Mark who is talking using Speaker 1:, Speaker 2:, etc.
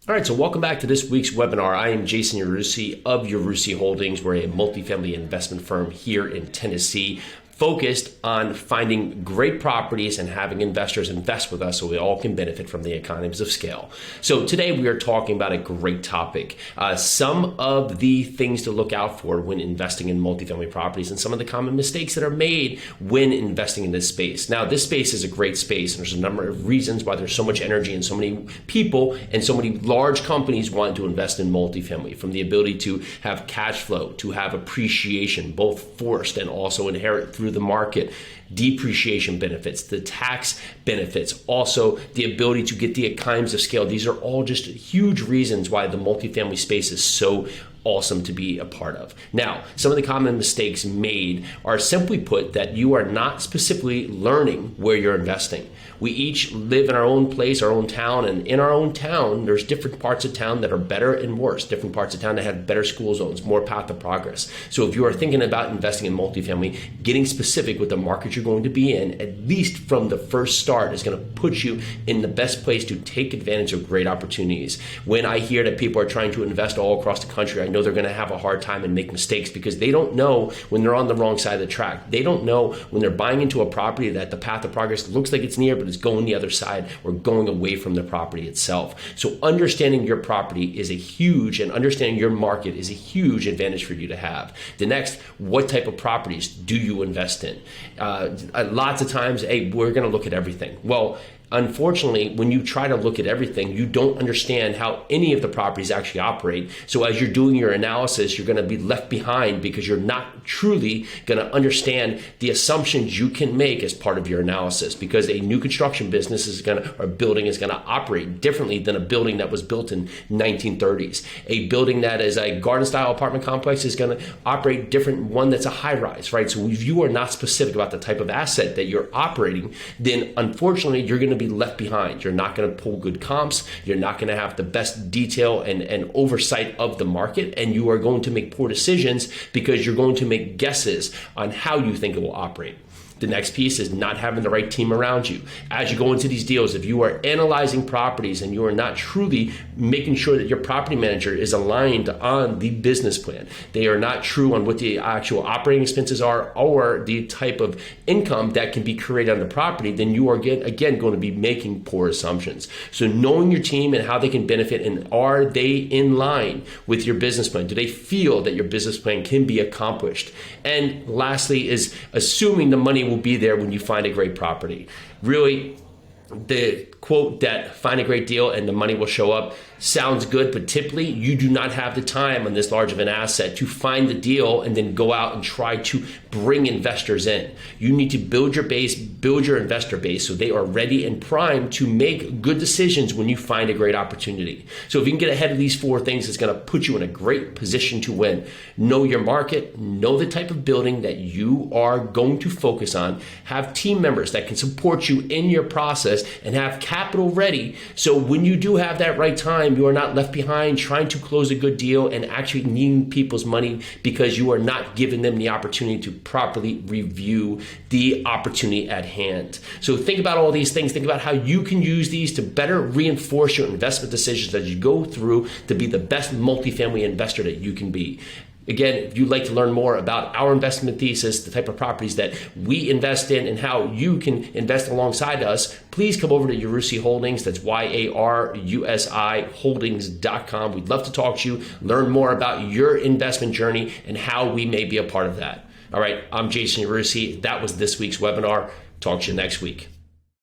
Speaker 1: All right, so welcome back to this week's webinar. I am Jason Yarusi of Yarusi Holdings. We're a multifamily investment firm here in Tennessee, focused on finding great properties and having investors invest with us so we all can benefit from the economies of scale. So today we are talking about a great topic, some of the things to look out for when investing in multifamily properties and some of the common mistakes that are made when investing in this space. Now, this space is a great space, and there's a number of reasons why there's so much energy and so many people and so many large companies want to invest in multifamily, from the ability to have cash flow, to have appreciation, both forced and also inherent through the market, depreciation benefits, the tax benefits, also the ability to get the economies of scale. These are all just huge reasons why the multifamily space is so awesome to be a part of. Now, some of the common mistakes made are, simply put, that you are not specifically learning where you're investing. We each live in our own place, our own town, and in our own town, there's different parts of town that are better and worse, different parts of town that have better school zones, more path of progress. So if you are thinking about investing in multifamily, getting specific with the market you're going to be in, at least from the first start, is going to put you in the best place to take advantage of great opportunities. When I hear that people are trying to invest all across the country, I know they're going to have a hard time and make mistakes because they don't know when they're on the wrong side of the track. They don't know when they're buying into a property that the path of progress looks like it's near, but it's going the other side or going away from the property itself. So understanding your property is a huge, and understanding your market is a huge advantage for you to have. The next, what type of properties do you invest in? Lots of times, hey, we're going to look at everything. Well, unfortunately, when you try to look at everything, you don't understand how any of the properties actually operate. So as you're doing your analysis, you're going to be left behind because you're not truly going to understand the assumptions you can make as part of your analysis, because a new construction business or building is going to operate differently than a building that was built in 1930s. A building that is a garden style apartment complex is going to operate different, one that's a high rise, right? So if you are not specific about the type of asset that you're operating, then unfortunately you're going to be left behind. You're not going to pull good comps. You're not going to have the best detail and oversight of the market, and you are going to make poor decisions because you're going to make guesses on how you think it will operate. The next piece is not having the right team around you. As you go into these deals, if you are analyzing properties and you are not truly making sure that your property manager is aligned on the business plan, they are not true on what the actual operating expenses are or the type of income that can be created on the property, then you are again going to be making poor assumptions. So knowing your team and how they can benefit, and are they in line with your business plan? Do they feel that your business plan can be accomplished? And lastly is assuming the money will be there when you find a great property. Really, the quote that find a great deal and the money will show up sounds good, but typically you do not have the time on this large of an asset to find the deal and then go out and try to bring investors in. You need to build your base, build your investor base so they are ready and primed to make good decisions when you find a great opportunity. So if you can get ahead of these four things, it's going to put you in a great position to win. Know your market, know the type of building that you are going to focus on, have team members that can support you in your process, and have capital ready so when you do have that right time, you are not left behind trying to close a good deal and actually needing people's money because you are not giving them the opportunity to properly review the opportunity at hand. So think about all these things. Think about how you can use these to better reinforce your investment decisions as you go through to be the best multifamily investor that you can be. Again, if you'd like to learn more about our investment thesis, the type of properties that we invest in, and how you can invest alongside us, please come over to Yarusi Holdings. That's YARUSI Holdings.com. We'd love to talk to you, learn more about your investment journey and how we may be a part of that. All right, I'm Jason Yarusi. That was this week's webinar. Talk to you next week.